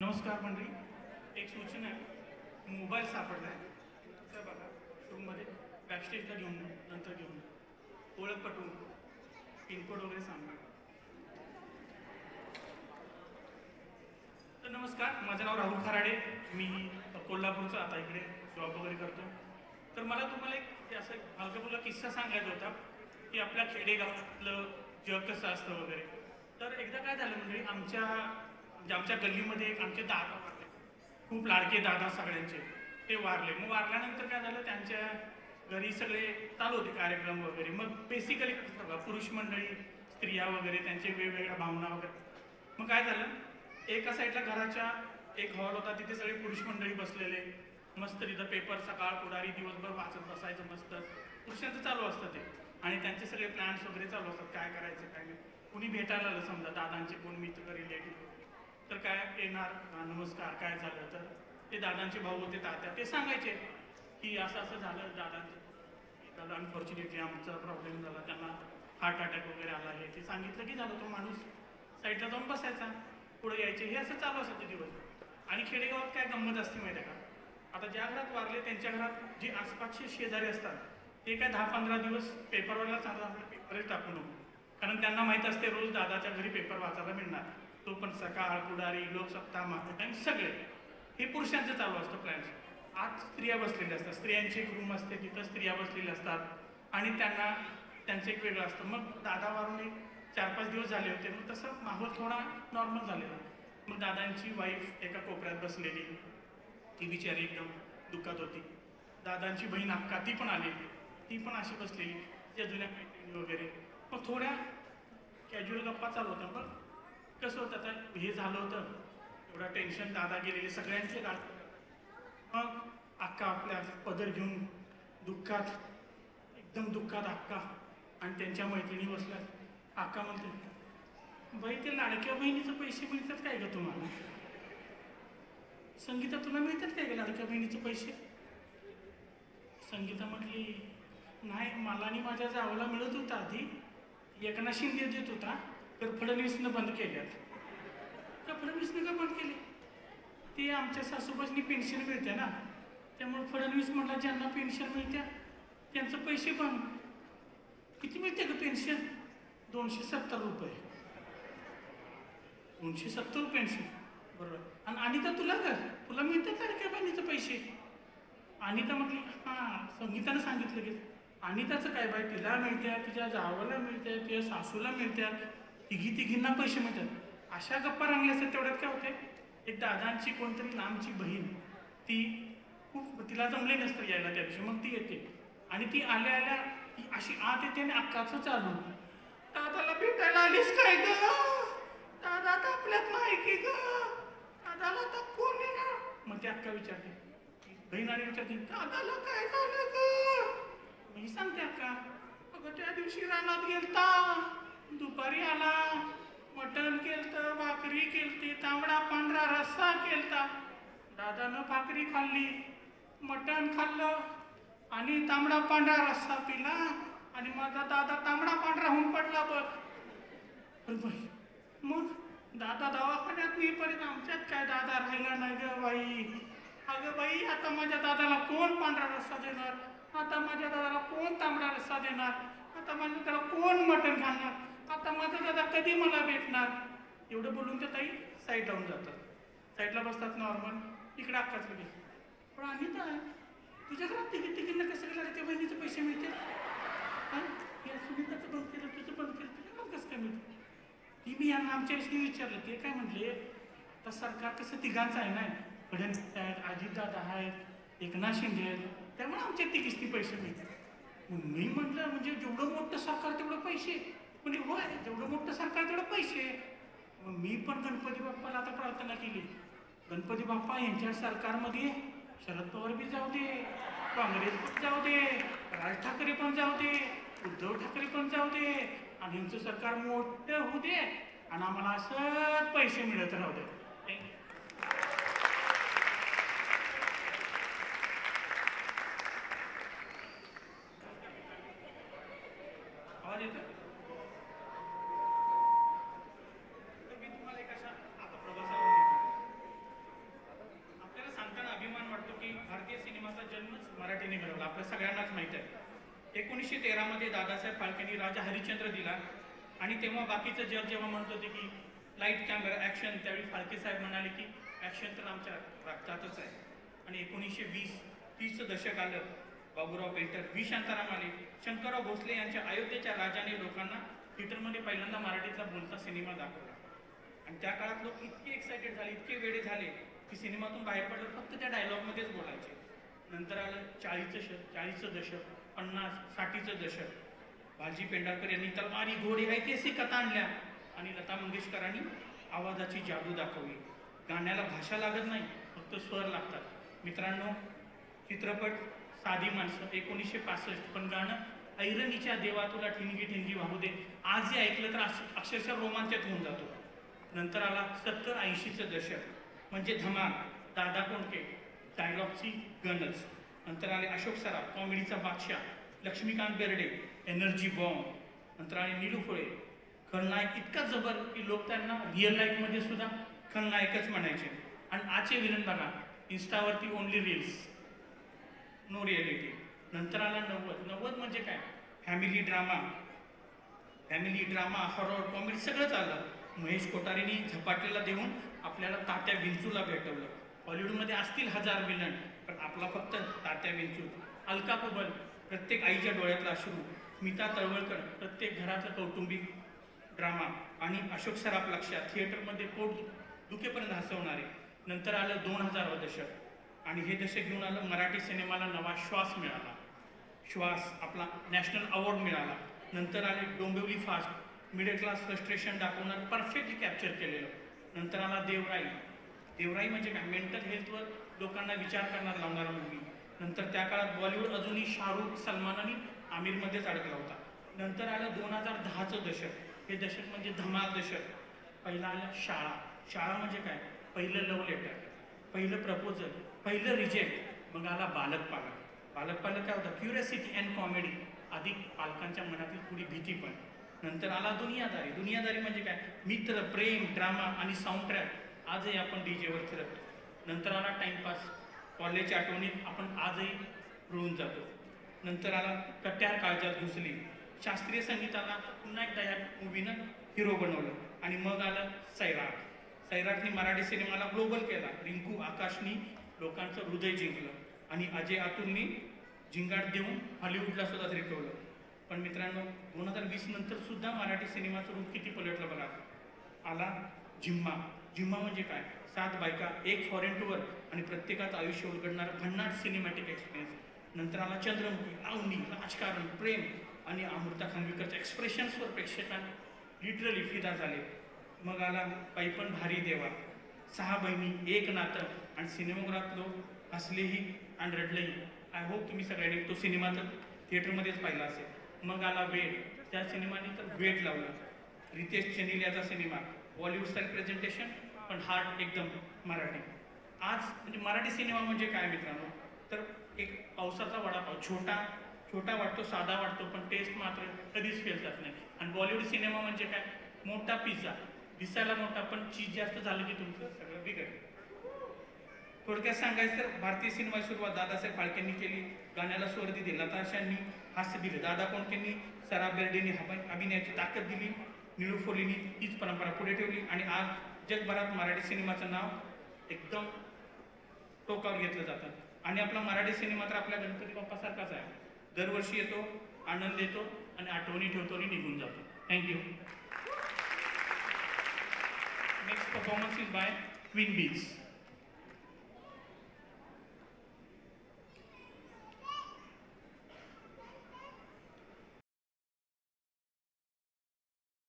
नमस्कार मंडळी, एक सूचना आहे. मोबाईल सापडला आहे तर बघा, रूममध्ये बॅकस्टेजला घेऊन नंतर घेऊन ओळख पटवून पिनकोड वगैरे सांगा. तर नमस्कार, माझं नाव राहुल खराडे. मी कोल्हापूरचा आता इकडे जॉब वगैरे करतो. तर मला तुम्हाला एक असं हलकाफुलका किस्सा सांगायचा होता की आपल्या खेडेगावातलं जग कसं असतं वगैरे. तर एकदा काय झालं म्हणजे आमच्या गल्लीमध्ये एक आमचे दादा वारले, खूप लाडके दादा सगळ्यांचे. ते वारले. मग वारल्यानंतर काय झालं, त्यांच्या घरी सगळे चालू होते कार्यक्रम वगैरे. मग बेसिकली कसं बघा, पुरुष मंडळी, स्त्रिया वगैरे, त्यांचे वेगवेगळ्या भावना वगैरे. मग काय झालं, एका साईडला घराच्या एक हॉल होता, तिथे सगळे पुरुष मंडळी बसलेले, मस्त तिथं पेपर सकाळ पुढारी दिवसभर वाचत बसायचं मस्त. पुरुषांचं चालू असतं ते, आणि त्यांचे सगळे प्लॅन्स वगैरे चालू असतात, काय करायचं काय नाही. कुणी भेटायला आलं समजा दादांचे कोण मित्र रिलेटिव्ह, तर काय येणार, नमस्कार काय झालं. तर ते दादांचे भाऊ होते तात्या, ते सांगायचे की असं असं झालं दादांचं, दादा अनफॉर्च्युनेटली आमचा प्रॉब्लेम झाला, त्यांना हार्ट अटॅक वगैरे आला. हे ते सांगितलं की झालं, तो माणूस साईडला जाऊन बसायचा, पुढे यायचे. हे असं चालू असायचे दिवस. आणि खेडेगावात काय गंमत असते माहिती आहे का, आता ज्या घरात वारले त्यांच्या घरात जे आसपासचे शेजारी असतात ते काय 10-15 दिवस पेपरवाला चांगला आपले पेपरच टाकू नको, कारण त्यांना माहीत असते रोज दादाच्या घरी पेपर वाचायला मिळणार. तो पण सकाळ पुढारी, लोकसत्ता, महाराष्ट्र, सगळे हे पुरुषांचं चालू असतं प्लॅन्स. आज स्त्रिया बसलेल्या असतात, स्त्रियांची एक रूम असते, तिथं स्त्रिया बसलेल्या असतात आणि त्यांचं एक वेगळं असतं. मग दादा वारून एक 4-5 दिवस झाले होते, मग तसं माहोल थोडा नॉर्मल झालेला. मग दादांची वाईफ एका कोपऱ्यात बसलेली, ती बिचारी एकदम दुःखात होती. दादांची बहीण अक्का, ती पण आलेली, ती पण अशी बसलेली, त्या जुन्या मैत्रिणी वगैरे. मग थोड्या कॅज्युअल गप्पा चालू होत्या. पण कसं होतं, आता हे झालं होतं, एवढा टेन्शन, दादा गेलेले सगळ्यांचे गाठ. मग अक्का आपल्या पदर घेऊन दुःखात, एकदम दुःखात अक्का आणि त्यांच्या मैत्रिणी बसल्या. अक्का म्हणते, बाई ते लाडक्या बहिणीचे पैसे मिळतात काय ग तुम्हाला? संगीता तुला मिळतात काय ग लाडक्या बहिणीचे पैसे? संगीता म्हटली, नाही, मला आणि माझ्या जावला मिळत होता आधी, एकनाथ शिंदे देत होता, तर फडणवीसनं बंद केल्यात. का फडणवीसनं का बंद केले? ते आमच्या सासूबाईंनी पेन्शन मिळते ना, त्यामुळे फडणवीस म्हटला ज्यांना पेन्शन मिळते त्यांचं पैसे बंद. किती मिळते का पेन्शन? 270 रुपये. 270 पेन्शन, बरोबर. आणि अनिता तुला मिळतात लाडक्या बहिणीचे पैसे? अनिता म्हटली, हां. संगीतानं सांगितलं की अनिताचं काय बाय, तिला मिळतात, तिच्या जावाला मिळतात, तिच्या सासूला मिळतात, तिघींना पैसे मिळतात. अशा गप्पा रंगल्या असतात. तेवढ्यात काय होते, एक दादांची कोणतरी लांबची बहीण, ती खूप, तिला जमले नसतं यायला त्या दिवशी, मग ती येते आणि ती आल्या आल्या ती अशी आत येते आणि अक्काचं चालू, दादाला भेटायला आलीस काय ग? दादा तर आपल्यात नाही की ग, दादाला तर कोण येणार? मग ती अक्का विचारते, बहीण आणि विचारते, दादाला काय झालं ग? मी सांगते अक्का, अगं त्या दिवशी रानात गेलता, दुपारी आला, मटण केलतं, भाकरी केलती, तांबडा पांढरा रस्सा केलता. दादानं भाकरी खाल्ली, मटण खाल्लं आणि तांबडा पांढरा रस्सा पिला आणि माझा दादा तांबडा पांढरा होऊन पडला बघ. मग दादा दवाखान्यात नेईपर्यंत आमच्यात काय दादा राहिला नाही ग बाई. अगं बाई, आता माझ्या दादाला कोण पांढरा रस्सा देणार? आता माझ्या दादाला कोण तांबडा रस्सा देणार? आता माझ्या दादाला कोण मटण घालणार? आता माझा दादा कधी मला भेटणार? एवढं बोलून त्या ताई साईड लावून जातात, साईडला बसतात नॉर्मल. इकडे अक्काच लगेच, पण अनिता तुझ्या घरात तिघींना कसं केलं त्या बहिणीचे पैसे मिळते? हां, या सुनीताचं बंद केलं, तुझं बंद केलं, तुझ्या मग कसं काय मिळतं? ती मी यांना आमच्या विषयी विचारलं, ते काय म्हटले, आता सरकार कसं तिघांचं आहे ना, फडणवीस आहेत, अजितदादा आहेत, एकनाथ शिंदे आहेत, त्यामुळे आमच्या तिघींनी पैसे मिळतात. मी म्हटलं, म्हणजे जेवढं मोठं सरकार तेवढं पैसे? म्हणजे होय, जेवढं मोठं सरकार तेवढं पैसे. मग मी पण गणपती बाप्पाला आता प्रार्थना केली, गणपती बाप्पा यांच्या सरकारमध्ये शरद पवार बी जाऊ दे, काँग्रेस पण जाऊ दे, राज ठाकरे पण जाऊ दे, उद्धव ठाकरे पण जाऊ दे, आणि यांचं सरकार मोठं होऊ दे आणि आम्हाला असंच पैसे मिळत राहू दे. आवाज येतो? तर मी तुम्हाला एक अशा आता प्रवासावर जन्मच मराठीने घडवला, आपल्या सगळ्यांनाच माहीत आहे. 1913 मध्ये दादासाहेब फाळकेंनी राजा हरिश्चंद्र दिला आणि तेव्हा बाकीचं जग जेव्हा म्हणत होते की लाईट कॅमेरा ॲक्शन, त्यावेळी फाळके साहेब म्हणाले की ॲक्शन तर आमच्या रक्तातच आहे. आणि 1920-30चं दशक आलं, बाबूराव पेंटर, व्ही शांताराम आले, शंकरराव भोसले यांच्या अयोध्येच्या राजाने लोकांना थिएटरमध्ये पहिल्यांदा मराठीतला बोलता सिनेमा दाखवला. आणि त्या काळात लोक इतके एक्सायटेड झाले, इतके वेडे झाले की सिनेमातून बाहेर पडलं फक्त त्या डायलॉगमध्येच बोलायचे. नंतर आलं 40चं दशक, 50-60चं दशक. भालजी पेंढारकर यांनी तलवारी, घोडे, ऐतिहासिक कथा आणल्या आणि लता मंगेशकरांनी आवाजाची जादू दाखवली. गाण्याला भाषा लागत नाही, फक्त स्वर लागतात. मित्रांनो, चित्रपट साधी माणसं 1965, पण गाणं ऐरणीच्या देवा तुला ठिणगी ठिणगी वाहू दे, आज जे ऐकलं तर अक्षरशः रोमांचित होऊन जातो. नंतर आला 70-80चं दशक, म्हणजे धमाल, दादा कोंडके, डायलॉगची गणच. नंतर आले अशोक सराफ, कॉमेडीचा बादशाह, लक्ष्मीकांत बेर्डे, एनर्जी बॉम्ब. नंतर आले नीलू फुले, खलनायक इतका जबर की लोक त्यांना रिअल लाईफमध्ये सुद्धा खलनायकच म्हणायचे. आणि आजचे विलन बघा, इन्स्टावरती ओनली रील्स, नो रिअलिटी. नंतर आला 90 म्हणजे काय, फॅमिली ड्रामा, हॉरर, कॉमेडी सगळंच आलं. महेश कोठारेंनी झपाटलेला देऊन आपल्याला तात्या विंचूला भेटवलं. हॉलिवूडमध्ये असतील 1000 विलन, पण आपला फक्त तात्या विंचू. अलका कुबल, प्रत्येक आईच्या डोळ्यातला अश्रू. स्मिता तळवळकर, प्रत्येक घरातलं कौटुंबिक ड्रामा. आणि अशोक सराफ लक्षात, थिएटरमध्ये पोट दुखेपर्यंत हसवणारे. नंतर आलं 2000 दशक आणि हे दशक घेऊन आलं मराठी सिनेमाला नवा श्वास मिळाला. आपला नॅशनल अवॉर्ड मिळाला. नंतर आले Dombivli fast, middle class frustration दाखवणार, परफेक्टली कॅप्चर केलेलं. नंतर आला देवराई म्हणजे काय, मेंटल हेल्थवर लोकांना विचार करणार लावणारा मूवी. नंतर त्या काळात बॉलिवूड अजूनही शाहरुख, सलमान आणि आमिरमध्येच अडकला होता. नंतर आलं 2010चं दशक, हे दशक म्हणजे धमाल दशक. पहिलं आलं शाळा म्हणजे काय, पहिलं लव्ह लेटर, पहिलं प्रपोजल, पहिलं रिजेक्ट. मग आला बालक काय होता, क्युरियोसिटी अँड कॉमेडी, आधी पालकांच्या मनातील थोडी भीती पण. नंतर आला दुनियादारी म्हणजे काय, मित्र, प्रेम, ड्रामा आणि साऊंड ट्रॅक. आजही आपण डीजेवर फिरतो. नंतर आला टाइमपास, कॉलेजच्या आठवणीत आपण आजही रुळून जातो. नंतर आला कट्यार काळजात घुसली, शास्त्रीय संगीताला पुन्हा एकदा या मूवीनं हिरो बनवलं. आणि मग आलं सैराटनी मराठी सिनेमाला ग्लोबल केला. रिंकू आकाशनी लोकांचं हृदय जिंकलं आणि अजय अतुलनी झिंगाट देऊन हॉलिवूडला सुद्धा रिकवलं. पण मित्रांनो, 2020 नंतर सुद्धा मराठी सिनेमाचं रूप किती पलटलं बघा. आला जिम्मा म्हणजे काय, 7 बायका, 1 फॉरेन टूर आणि प्रत्येकाचं आयुष्य उलगडणारं भन्नाट सिनेमॅटिक एक्सपिरियन्स. नंतर आला चंद्रमुखी, अवनी, राजकारण, प्रेम आणि अमृता खानविलकरच्या एक्सप्रेशन्सवर प्रेक्षकांना लिटरली फिदा झाले. मग आला पैपण भारी देवा, 6 बहिणी, 1 नातं आणि सिनेमागृहात लोक हसलेही आणि रडलेही. आय होप तुम्ही सगळ्यांनी तो सिनेमा तर थिएटरमध्येच पाहिला असेल. मग आला वेट, त्या सिनेमाने तर वेट लावलं. रितेश चनिल याचा सिनेमा, बॉलिवूड स्टाईल प्रेझेंटेशन पण हार्ट एकदम मराठी. आज म्हणजे मराठी सिनेमा म्हणजे काय मित्रांनो, तर एक पावसाचा वडापाव, छोटा वाटतो, साधा वाटतो, पण टेस्ट मात्र कधीच फेल जात नाही. आणि बॉलिवूड सिनेमा म्हणजे काय, मोठा पिझ्झा, दिसायला मोठा पण चीज जास्त झालं की तुमचं सगळं बिघडलं. थोडक्यात सांगायचं तर भारतीय सिनेमाची सुरुवात दादासाहेब फाळकेंनी केली. गाण्याला स्वर दिले लता अशांनी, हास्य दिले दादा कोंडकेंनी, सराफ बेर्डेंनी अभिनयाची ताकद दिली, नीलू फुलेंनी हीच परंपरा पुढे ठेवली. आणि आज जगभरात मराठी सिनेमाचं नाव एकदम टोकावर घेतलं जातं. आणि आपला मराठी सिनेमा तर आपल्या गणपती बाप्पासारखाच आहे, दरवर्षी येतो, आनंद देतो आणि आठवणी ठेवतो आणि निघून जातो. Thank you. Next performance is by queen बीज.